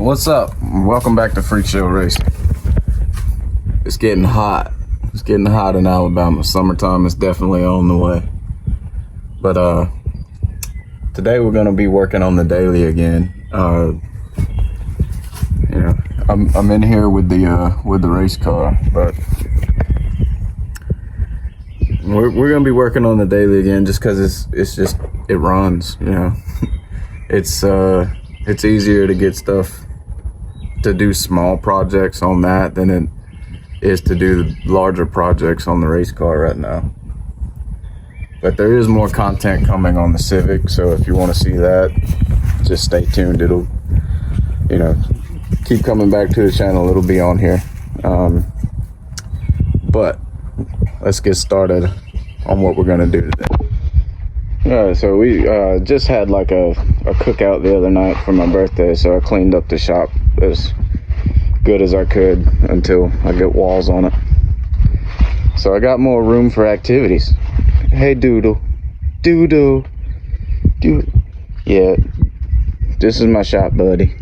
What's up? Welcome back to Freak Show Racing. It's getting hot. It's getting hot in Alabama. Summertime is definitely on the way. But today we're gonna be working on the daily again. I'm in here with the race car, but we're gonna be working on the daily again just because it runs. It's easier to get stuff to do small projects on that than it is to do larger projects on the race car right now. But there is more content coming on the Civic, so if you want to see that, just stay tuned. It'll, keep coming back to the channel. It'll be on here. But let's get started on what we're gonna do today. Alright, so we just had like a cookout the other night for my birthday, so I cleaned up the shop as good as I could until I get walls on it. So I got more room for activities. Hey Doodle. Doodle. Yeah, this is my shop buddy.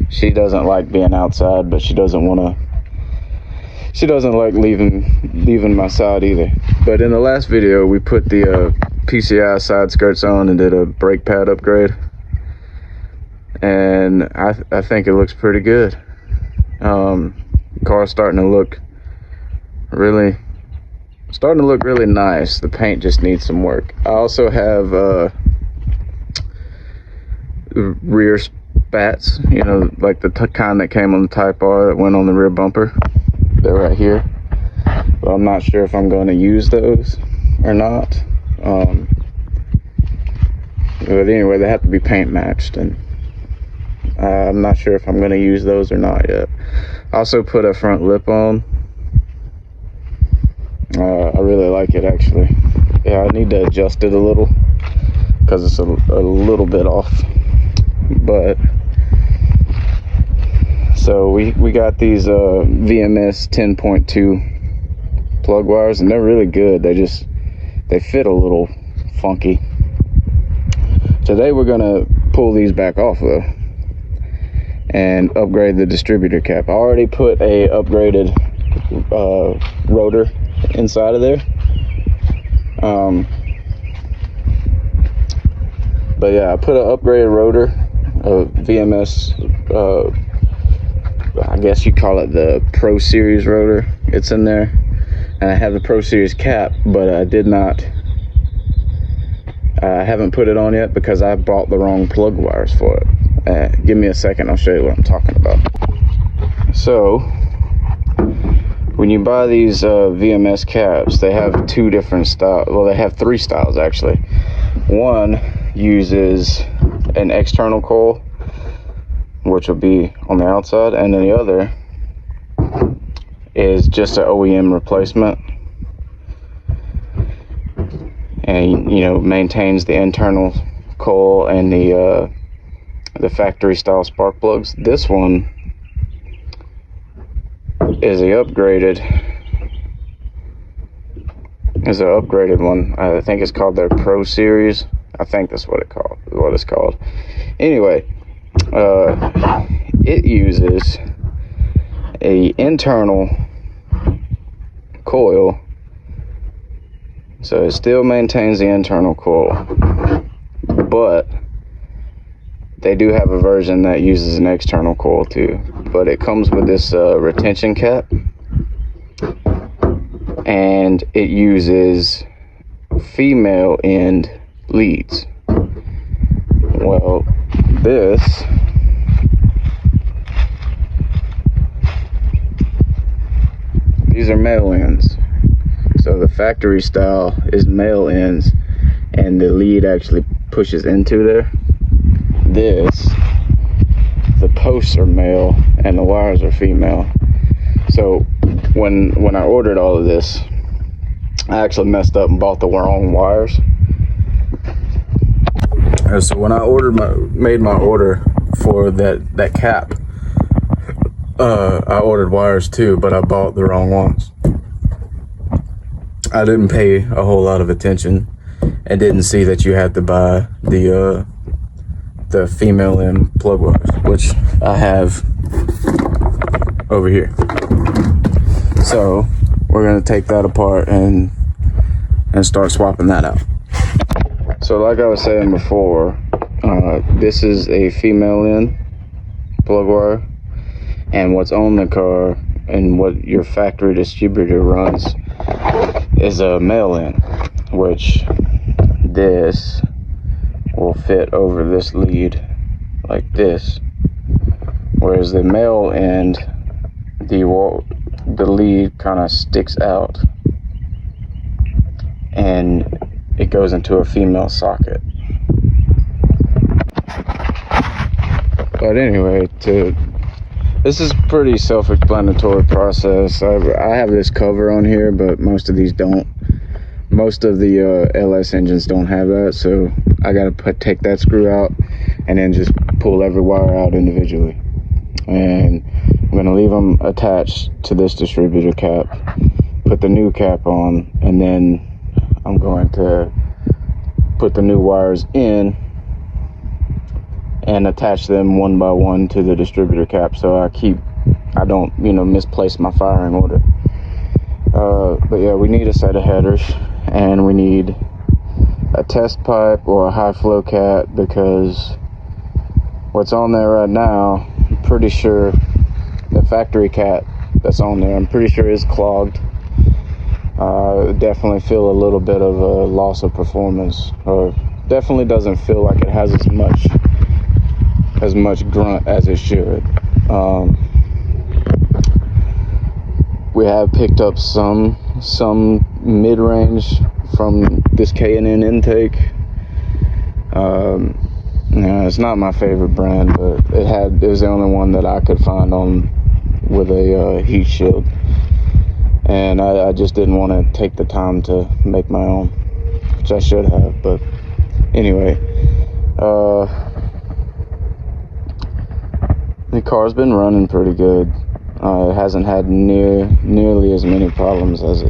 She doesn't like being outside, but she doesn't like leaving my side either. But in the last video, we put the PCI side skirts on and did a brake pad upgrade. And I think it looks pretty good. Car's starting to look really nice. The paint just needs some work. I also have rear spats, like the kind that came on the Type R that went on the rear bumper. They're right here, but I'm not sure if I'm going to use those or not. But anyway, they have to be paint matched, and I'm not sure if I'm going to use those or not yet. I also put a front lip on. I really like it, actually. Yeah, I need to adjust it a little because it's a little bit off. But so we got these VMS 10.2 plug wires, and they're really good. They fit a little funky. Today we're gonna pull these back off though and upgrade the distributor cap. I already put a upgraded rotor inside of there. But yeah, I put an upgraded rotor, a VMS, I guess you call it the Pro Series rotor. It's in there, and I have the Pro Series cap, but I haven't put it on yet because I bought the wrong plug wires for it. Give me a second, I'll show you what I'm talking about. So when you buy these VMS caps, they have two different styles. Well, they have three styles actually. One uses an external coil, which will be on the outside, and then the other is just an OEM replacement, and maintains the internal coil and the factory style spark plugs. This one is an upgraded one. I think it's called their Pro Series. I think that's what it's called. Anyway, it uses a internal coil, so it still maintains the internal coil, but they do have a version that uses an external coil too. But it comes with this retention cap, and it uses female end leads. Well, these are male ends. So the factory style is male ends, and the lead actually pushes into there. The posts are male and the wires are female. So when I ordered all of this, I actually messed up and bought the wrong wires. So when I made my order for that cap, I ordered wires too, but I bought the wrong ones. I didn't pay a whole lot of attention and didn't see that you had to buy the the female end plug wires, which I have over here. So we're gonna take that apart and start swapping that out. So like I was saying before, this is a female end plug wire, and what's on the car and what your factory distributor runs is a male end, which this will fit over this lead like this, whereas the male end, the lead kind of sticks out and it goes into a female socket. But anyway, this is pretty self-explanatory process. I have this cover on here, but most of these don't. Most of the LS engines don't have that, so I gotta take that screw out and then just pull every wire out individually. And I'm gonna leave them attached to this distributor cap, put the new cap on, and then I'm going to put the new wires in and attach them one by one to the distributor cap, so I don't misplace my firing order. But yeah, we need a set of headers, and we need a test pipe or a high flow cat, because what's on there right now, I'm pretty sure the factory cat that's on there, I'm pretty sure is clogged. Definitely feel a little bit of a loss of performance, or definitely doesn't feel like it has as much grunt as it should. We have picked up some mid-range from this K&N intake. It's not my favorite brand, but it was the only one that I could find on with a heat shield, and I just didn't want to take the time to make my own, which I should have. But anyway, the car's been running pretty good. It hasn't had nearly as many problems as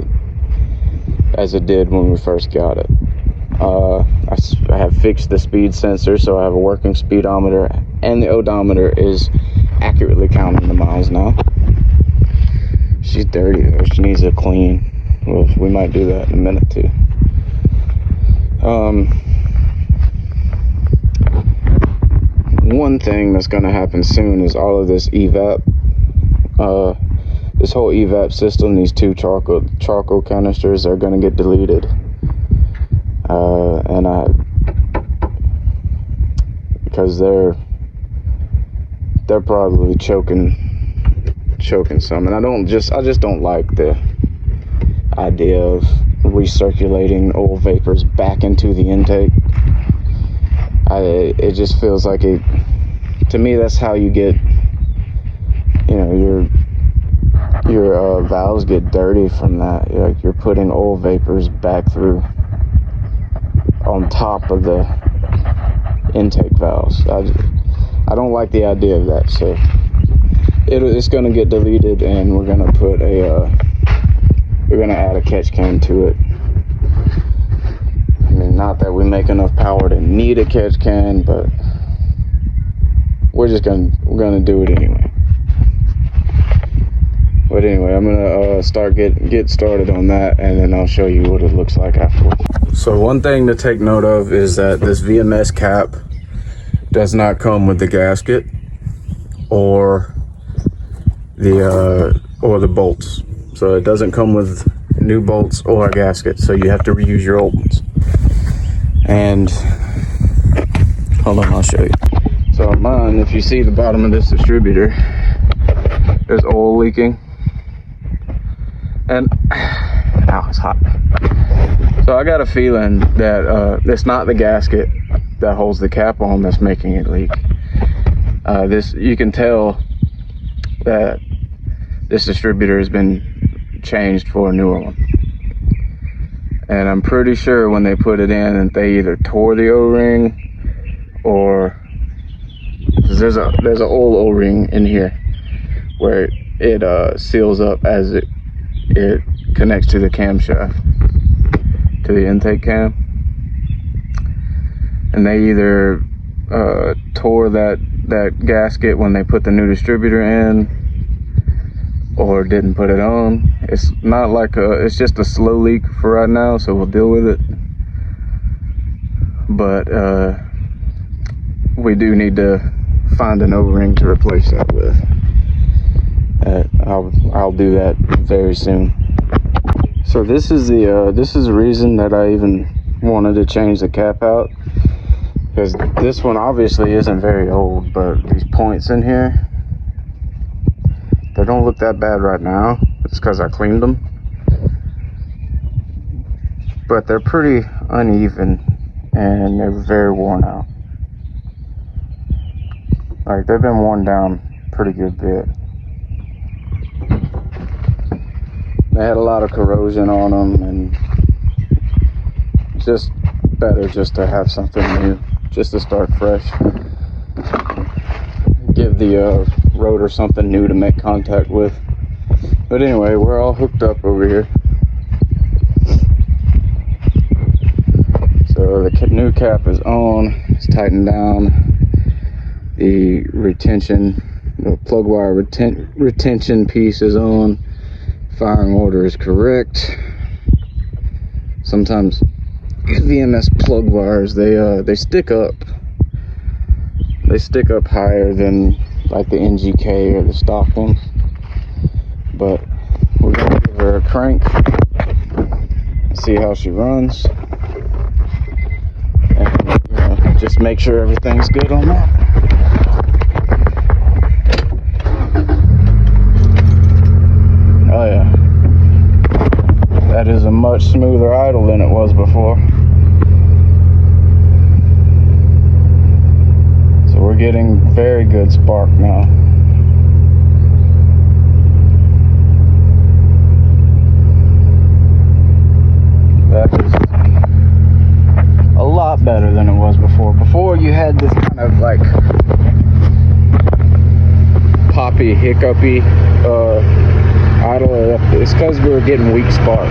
it did when we first got it. I have fixed the speed sensor, so I have a working speedometer, and the odometer is accurately counting the miles now. She's dirty though. She needs a clean. Well, we might do that in a minute too. One thing that's going to happen soon is all of this evap. This whole evap system, these two charcoal canisters are going to get deleted. Because they're probably choking some, and I just don't like the idea of recirculating oil vapors back into the intake. It just feels like it, to me, that's how you get, your valves get dirty from that. You're putting oil vapors back through on top of the intake valves. I don't like the idea of that, so it's going to get deleted, and we're going to put we're going to add a catch can to it. I mean, not that we make enough power to need a catch can, but we're going to do it anyway. But anyway, I'm going to get started on that, and then I'll show you what it looks like afterwards. So one thing to take note of is that this VMS cap does not come with the gasket or the bolts. So it doesn't come with new bolts or a gasket, so you have to reuse your old ones. And hold on, I'll show you. So on mine, if you see the bottom of this distributor, there's oil leaking, and ow, it's hot. So I got a feeling that it's not the gasket that holds the cap on that's making it leak. You can tell that this distributor has been changed for a newer one, and I'm pretty sure when they put it in, and they either tore the O-ring, or there's an old O-ring in here where it seals up as it connects to the camshaft, to the intake cam, and they either tore that gasket when they put the new distributor in, or didn't put it on. It's not like it's just a slow leak for right now, so we'll deal with it. But we do need to find an O-ring to replace that with. I'll do that very soon. So this is the reason that I even wanted to change the cap out, because this one obviously isn't very old, but these points in here, they don't look that bad right now. It's because I cleaned them, but they're pretty uneven and they're very worn out. Like, they've been worn down pretty good bit. They had a lot of corrosion on them, and it's just better just to have something new, just to start fresh. Give the rotor something new to make contact with. But anyway, we're all hooked up over here. So the new cap is on, it's tightened down. The plug wire retention piece is on. Firing order is correct. Sometimes these VMS plug wires, they stick up. They stick up higher than like the NGK or the stock ones. But we're gonna give her a crank, see how she runs, and just make sure everything's good on that. Oh yeah, that is a much smoother idle than it was before. So we're getting very good spark now. That is a lot better than it was before. Before you had this kind of like poppy, hiccupy idle. It's because we were getting weak spark.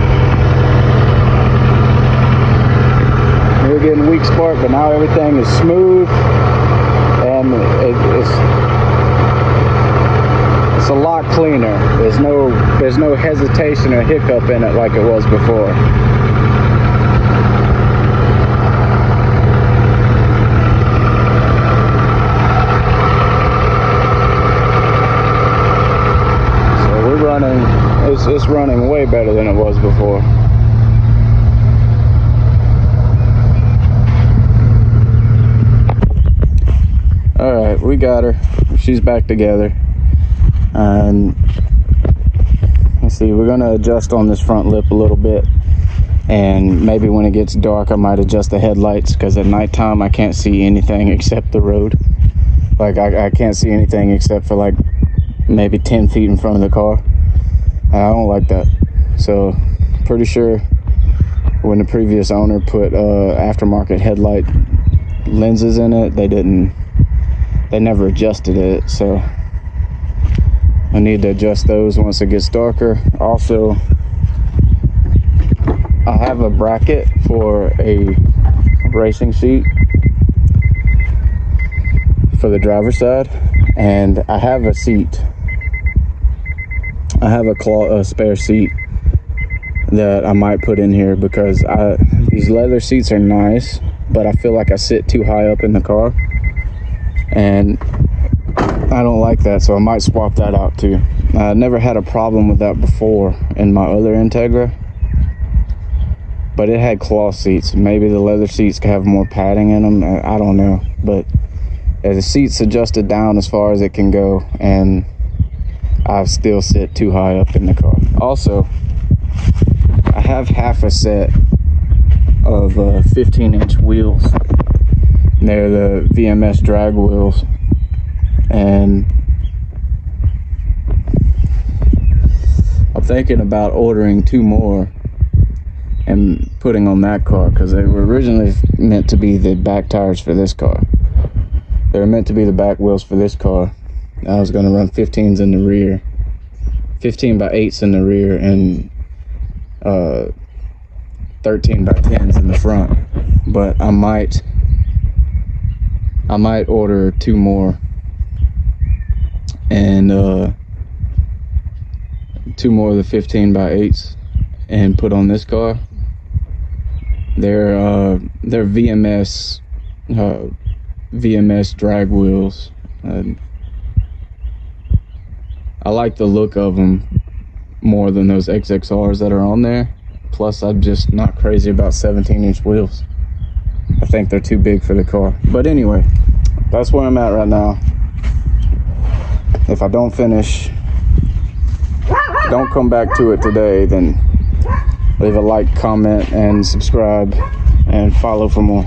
We were getting weak spark, but now everything is smooth, and it's a lot cleaner. There's no hesitation or hiccup in it like it was before. It's running way better than it was before. Alright, we got her. She's back together. And let's see, we're gonna adjust on this front lip a little bit. And maybe when it gets dark, I might adjust the headlights, because at nighttime I can't see anything except the road. Like, I can't see anything except for like maybe 10 feet in front of the car. I don't like that. So pretty sure when the previous owner put aftermarket headlight lenses in it, they never adjusted it. So I need to adjust those once it gets darker. Also, I have a bracket for a racing seat for the driver's side, and I have a seat. I have a spare seat that I might put in here, because these leather seats are nice, but I feel like I sit too high up in the car, and I don't like that, so I might swap that out too. I never had a problem with that before in my other Integra, but it had cloth seats. Maybe the leather seats could have more padding in them. I don't know, but the seat's adjusted down as far as it can go, and I still sit too high up in the car. Also, I have half a set of 15-inch wheels. They're the VMS drag wheels, and I'm thinking about ordering 2 more and putting on that car, because they were originally meant to be the back tires for this car. They were meant to be the back wheels for this car. I was going to run 15s in the rear, 15 by 8s in the rear, and 13 by 10s in the front. But I I might order 2 more, and 2 more of the 15x8s and put on this car. They're VMS drag wheels. I like the look of them more than those XXRs that are on there. Plus, I'm just not crazy about 17-inch wheels. I think they're too big for the car. But anyway, that's where I'm at right now. If I don't finish, don't come back to it today, then leave a like, comment, and subscribe, and follow for more.